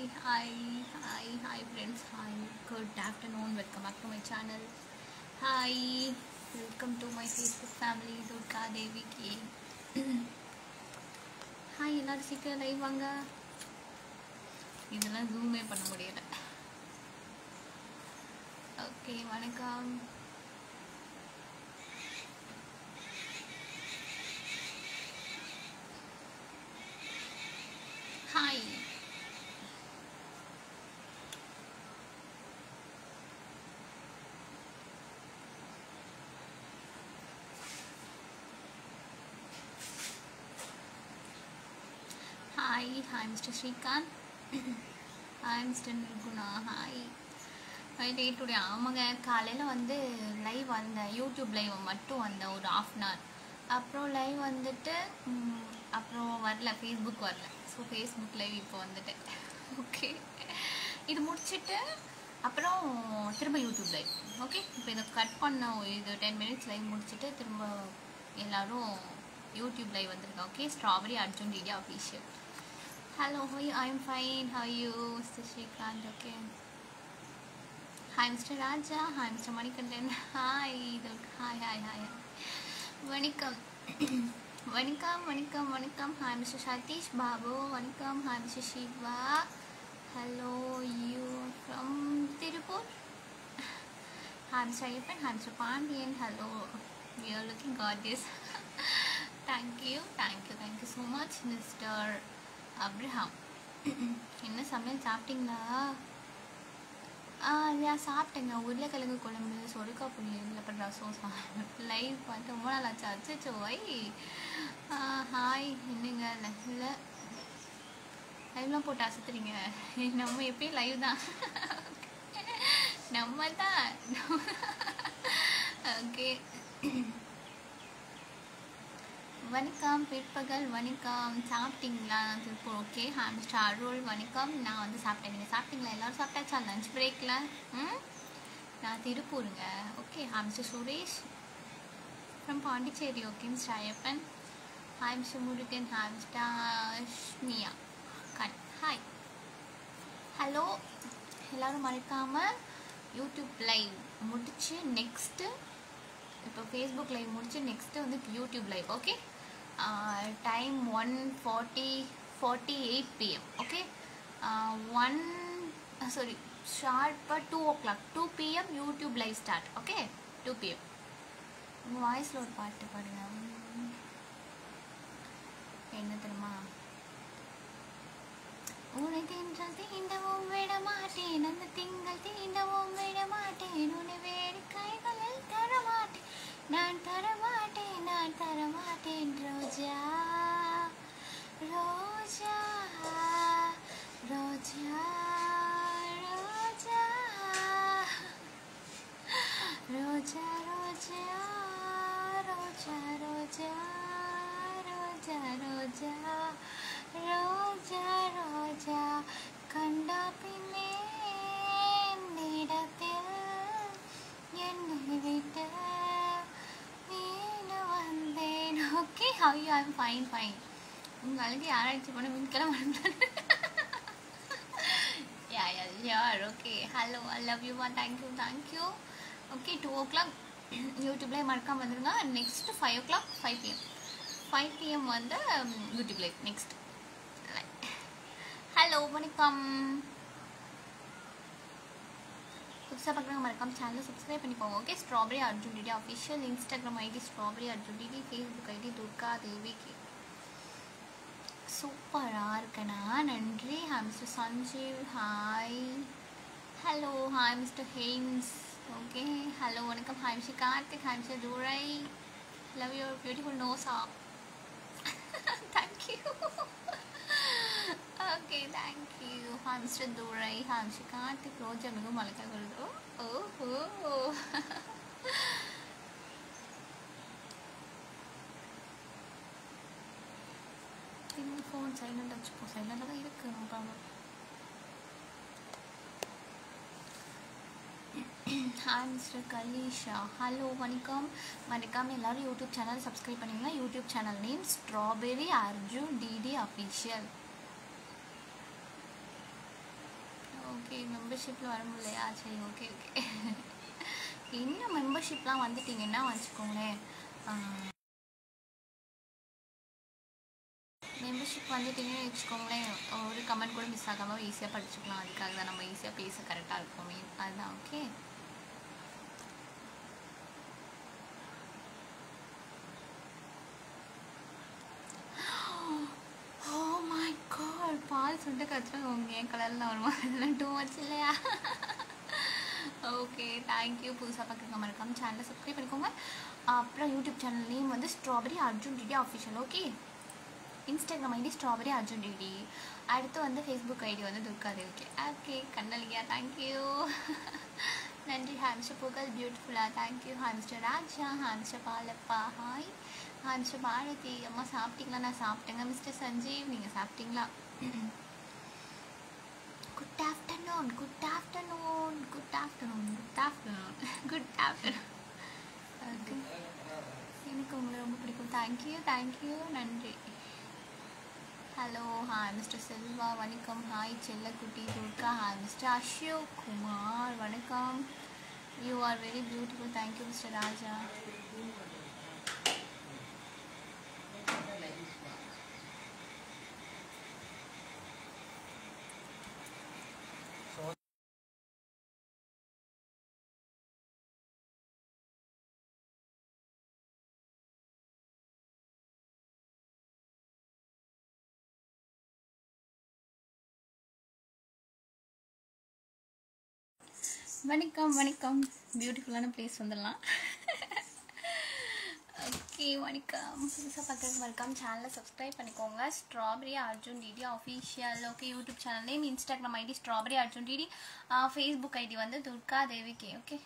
Hi friends. Hi, good afternoon. Welcome back to my channel. Hi, welcome to my Facebook family, Durga Devi K. Hi, எல்லாரும் சீக்கிரம் live வாங்க. இதெல்லாம் ஜூமே பண்ண முடியல. Okay, வணக்கம். Hi. Hi Mr. Srikanth. Hi Mr. Nirguna. Hi. டே today ஆமாங்க, காலையில் வந்து லைவ் வந்தேன், யூடியூப் லைவ் மட்டும் வந்தேன் ஒரு ½ hour. அப்புறம் லைவ் வந்துட்டு அப்புறம் வரல, ஃபேஸ்புக் வரல. ஸோ ஃபேஸ்புக் லைவ் இப்போ வந்துட்டேன். ஓகே, இது முடிச்சுட்டு அப்புறம் திரும்ப யூடியூப் லைவ். ஓகே, இப்போ இதை கட் பண்ண இது 10 minutes லைவ் முடிச்சுட்டு திரும்ப எல்லோரும் யூடியூப் லைவ் வந்திருக்கேன். Okay, strawberry Arjun DD official. Hello, how are you? I am fine. How are you, Mr. Srikanth? Okay. Hi, Mr. Raja. Hi, Mr. Manikandan. Hi. Hi. Vanikam. Vanikam. Hi, Mr. Satish Babu. Vanikam. Hi, Mr. Shiva. Hello, you from Tirupur? Hi, Mr. Ayappan. Hi, Mr. Pandian. Hello. We are looking gorgeous. Thank you so much, Mr. Abraham. என்ன சமையல் சாப்பிட்டீங்களா? நான் சாப்பிட்டேங்க. உருளைக்கிழங்கு குழம்பு, சொருக்கா புளி அப்புறம் ரசம். Live பார்த்து ரொம்ப நாள் ஆச்சு. அச்சோ வை. ஹாய். என்னங்க இல்லை லைவ்லாம் போட்டு அசத்துறீங்க? நம்ம எப்பயும் லைவ் தான். நம்ம தான். ஓகே, வணக்கம். பிற்பகல் வணக்கம். சாப்பிட்டீங்களா? திருப்பூர். ஓகே. மிஸ்டர் அருள் வணக்கம். நான் வந்து சாப்பிட்டேன். நீங்கள் சாப்பிட்டீங்களா? எல்லோரும் சாப்பிட்டாச்சா லஞ்ச் பிரேக்கில்? நான் திருப்பூருங்க. Okay. Mister Suresh from Pondicherry. Okay. Mister Ayyappan. Hi mister Murugan. Hi mister ஷ்மியா கண். ஹாய். ஹலோ. எல்லோரும் மறக்காமல் யூடியூப் லைவ் முடிச்சு நெக்ஸ்ட்டு இப்போ ஃபேஸ்புக் லைவ் முடிச்சு நெக்ஸ்ட்டு வந்து YouTube live. Okay, time 1:48 PM. Okay, ஷார்ப்பாக 2 o'clock 2 PM YouTube live start. Okay, 2 PM. உங்கள் வாய்ஸில் ஒரு பாட்டு பாடுங்க. என்ன தெரியுமா? உன்னை தின்றால் தீண்டவும் விட மாட்டேன், அந்த திங்கள் தீண்டவும் விட மாட்டேன், உன்னை வேறு கைகளில் தரமாட்டேன், நான் தரமாட்டேன் ரோஜா ரோஜா ரோஜா ரோஜா ரோஜா ரோஜா ரோஜா ரோஜா ரோஜா ரோஜா ரோஜா கண்டா பின்னே இடத்தில் என்னை விட்ட வீணு வந்தேன். Okay, how you? I am fine. உங்களுக்கு யாராச்சும் பண்ண மின்கெல்லாம் வரலாம். யார்? Okay, hello, I love you. Thank you. Okay, 2 o'clock யூடியூப்லேயே மறக்காம வந்துடுங்க. நெக்ஸ்ட் 5 o'clock 5 PM வந்து யூடியூப் லைவ் நெக்ஸ்ட். ஹலோ, வணக்கம். புதுசாக பார்க்குறவங்க மறக்காம சேனலை சப்ஸ்கிரைப் பண்ணிக்கோங்க. Okay, strawberry Arjun DD official. Instagram ID strawberry Arjun DD. Facebook ID Durga Devi K. சூப்பராக இருக்கேனா? நன்றி. Hi mister Sanjeev. Hi. Hello. Hi mister ஹெய்ம்ஸ். Okay, hello, வணக்கம். Hi mister Karthik. Hi mister Durai. Love your beautiful நோஸா. Thank you. Okay, thank you. Hi mister Durai. Hi mister Karthik. ரோஜா மிகவும் அழகாக வருது. ஓஹோ, இன்னும் ஃபோன் சைலண்டாக வச்சுப்போம். சைலண்டாக தான் இருக்கு, no problem. Hi mister Kalisha. Hello, வணக்கம். எல்லோரும் யூடியூப் சேனல் சப்ஸ்கிரைப் பண்ணிங்கன்னா YouTube channel name strawberry Arjun DD official. மெம்பர்ஷிப்பில் வர முடியலையா? சரி, ஓகே ஓகே. இன்னும் மெம்பர்ஷிப்லாம் வந்துட்டிங்கன்னா வச்சுக்கோங்களேன், மெம்பர்ஷிப் வந்துட்டிங்கன்னு வச்சுக்கோங்களேன், ஒரு கமெண்ட் கூட மிஸ் ஆகாமல் ஈஸியாக படிச்சுக்கலாம். அதுக்காக தான் நம்ம ஈஸியாக பேச கரெக்டாக இருக்கோமே, அதுதான். ஓகே, பால் சுண்ட கற்றுறாங்க. உங்க ஏன் கலரில் வருமா? இதெல்லாம் டூ மச் இல்லையா? Okay, thank you. புதுசாக பார்க்குறவங்க மறக்காம சேனலை சப்ஸ்கிரைப் பண்ணிக்கோங்க. அப்புறம் யூடியூப் சேனல் நேம் வந்து strawberry Arjun DD official. Okay, Instagram ID strawberry Arjun DD. அடுத்து வந்து ஃபேஸ்புக் ஐடி வந்து துர்காதேவி. ஓகே ஓகே, கண்ணலியா, தேங்க்யூ. நன்றி. ஹாமிஸ்டர் புகழ் பியூட்டிஃபுல்லா, thank you. Hi mister Raja, hi mister Balappa, hi. Hi mister Bharathi, அம்மா சாப்பிட்டீங்களா? நான் சாப்பிட்டேங்க. மிஸ்டர் சஞ்சீவ், நீங்கள் சாப்பிட்டீங்களா? Good afternoon, good afternoon, good afternoon, good afternoon, good afternoon. Okay, எனக்கு உங்களை ரொம்ப பிடிக்கும். தேங்க்யூ தேங்க்யூ, நன்றி. ஹலோ, ஹாய் மிஸ்டர் செல்வா, வணக்கம். ஹாய் செல்லக்குட்டி துர்கா, ஹாய் மிஸ்டர் அசோக் குமார், வணக்கம். You are very beautiful, thank you mister Raja. வணக்கம் வணக்கம், பியூட்டிஃபுல்லான பிளேஸ் வந்துடலாம். ஓகே, வணக்கம். புதுசாக பார்க்குறது மறக்காம சேனலை சப்ஸ்கிரைப் பண்ணிக்கோங்க. Strawberry Arjun DD official. Okay, YouTube channel name, Instagram ID strawberry Arjun DD, Facebook ID வந்து Durga Devi K. Okay,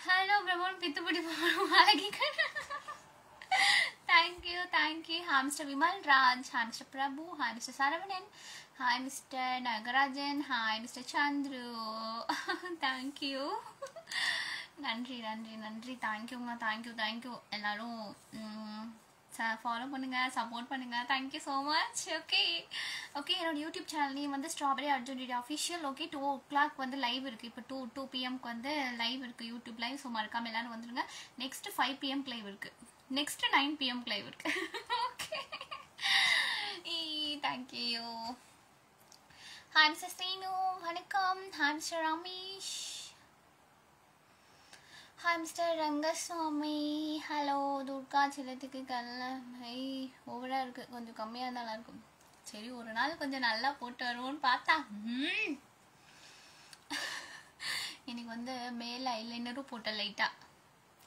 hello பிரமோன் பித்துப்படி அழகிக்க, thank you thank you. Hi mister Vimal Raj, hi mister Prabhu, hi mister Saravanan, hi mister Nagarajan, hi mister Chandru, thank you. நன்றி நன்றி நன்றி, தேங்க்யூங்க, தேங்க்யூ தேங்க்யூ. எல்லோரும் follow பண்ணுங்கள், சப்போர்ட் பண்ணுங்கள். Thank you so much. Okay okay, என்னோட யூடியூப் சேனல்லையும் வந்து strawberry Arjun DD official. Okay, 2 o'clock வந்து லைவ் இருக்குது. இப்போ 2 PM வந்து லைவ் இருக்குது, யூடியூப் லைவ். ஸோ மறக்காமல் எல்லோரும் வந்துடுங்க. நெக்ஸ்ட்டு 5 PM லைவ் இருக்குது. நெக்ஸ்ட்டு 9 PM லைவ் இருக்குது. Okay, thank you. Hi mister Srinu, வணக்கம். Hi mister Ramesh, hi mister Rangaswamy, hello. Durga செல்லத்துக்கு கல்லை ஓவராக இருக்குது, கொஞ்சம் கம்மியாக இருந்தால் நல்லாயிருக்கும். சரி, ஒரு நாள் கொஞ்சம் நல்லா போட்டு வருவோன்னு பார்த்தா எனக்கு வந்து மேலே ஐலைனரும் போட்ட லைட்டாக,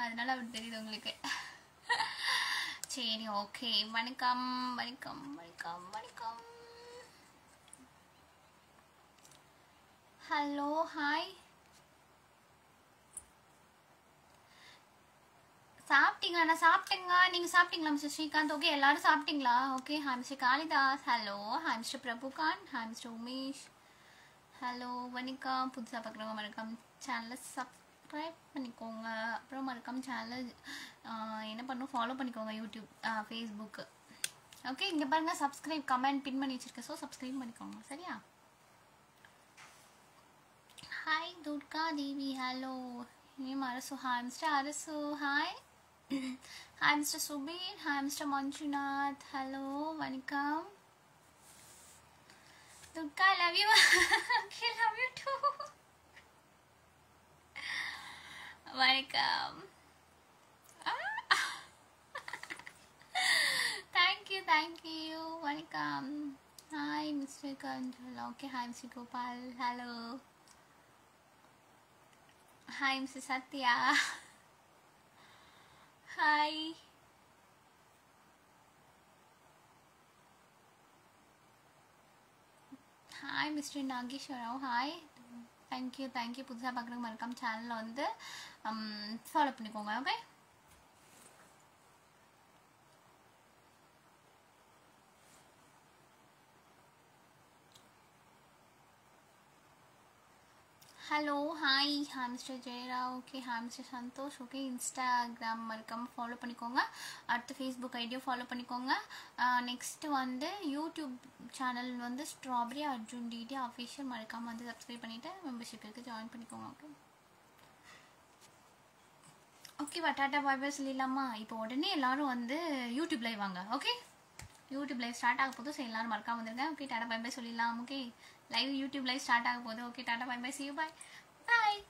அதனால அப்படி தெரியுது உங்களுக்கு. சரி, ஓகே, வணக்கம் வணக்கம் வணக்கம் வணக்கம். Hello, hi. சாப்பிட்டீங்களா? நான் சாப்பிட்டேங்க. நீங்கள் சாப்பிட்டீங்களா மிஸ்டர் ஸ்ரீகாந்த்? ஓகே, எல்லாரும் சாப்பிட்டீங்களா? Okay, hi mister Kalidas, hello. Hi mister Prabhukanth, hi mister Umesh, hello, வணக்கம். புதுசாக பார்க்குறவங்க மறக்காம சேனலை சப்ஸ்கிரைப் பண்ணிக்கோங்க. அப்புறம் மறக்காம சேனலை என்ன பண்ணணும், ஃபாலோ பண்ணிக்கோங்க. YouTube, Facebook. ஓகே, இங்கே பாருங்கள், சப்ஸ்கிரைப் கமெண்ட் பின் பண்ணி வச்சுருக்கேன். ஸோ சப்ஸ்கிரைப் பண்ணிக்கோங்க, சரியா? Hi Durga Devi, hello. Name அரசு, ஹாய் மிஸ்டர் அரசு, hi. Hi Mr. Subir, hi Mr. Manjunath, hello, வணக்கம். Durga, I love you. Okay, love you too. வணக்கம். Thank you, வணக்கம். Hi Mr. Kanjal, okay, hi Mr. Gopal, hello. Hi Mr. Satya. Hi. Hi Mr. Nageshwarao, hi. Thank you. புதுசாக பார்க்குறவங்க மறக்காம சேனலில் வந்து follow பண்ணிக்கோங்க. Okay, hello, hi. Hi mister Jayara, okay. Hi mister Santhosh, okay. Instagram மறக்காமல் follow பண்ணிக்கோங்க. அடுத்து ஃபேஸ்புக் ஐடியும் ஃபாலோ பண்ணிக்கோங்க. நெக்ஸ்ட்டு வந்து யூடியூப் சேனல் வந்து ஸ்ட்ராபெரி அர்ஜுன் டிடி அஃபிஷியல், மறக்காமல் வந்து சப்ஸ்கிரைப் பண்ணிவிட்டு மெம்பர்ஷிப்புக்கு ஜாயின் பண்ணிக்கோங்க. ஓகே ஓகேவா, டாட்டா பாய் பாய் சொல்லிடலாமா? இப்போ உடனே எல்லாரும் வந்து யூடியூப் லைவ் வாங்க. ஓகே, யூடியூப் லைவ் ஸ்டார்ட் ஆக போதும். சரி, எல்லாரும் மறக்காம வந்துருங்க. ஓகே, டாட்டா பாய் பாய் சொல்லிடலாம். Okay, live YouTube live start ஆக போகுது. Okay, tata bye bye, see you, bye.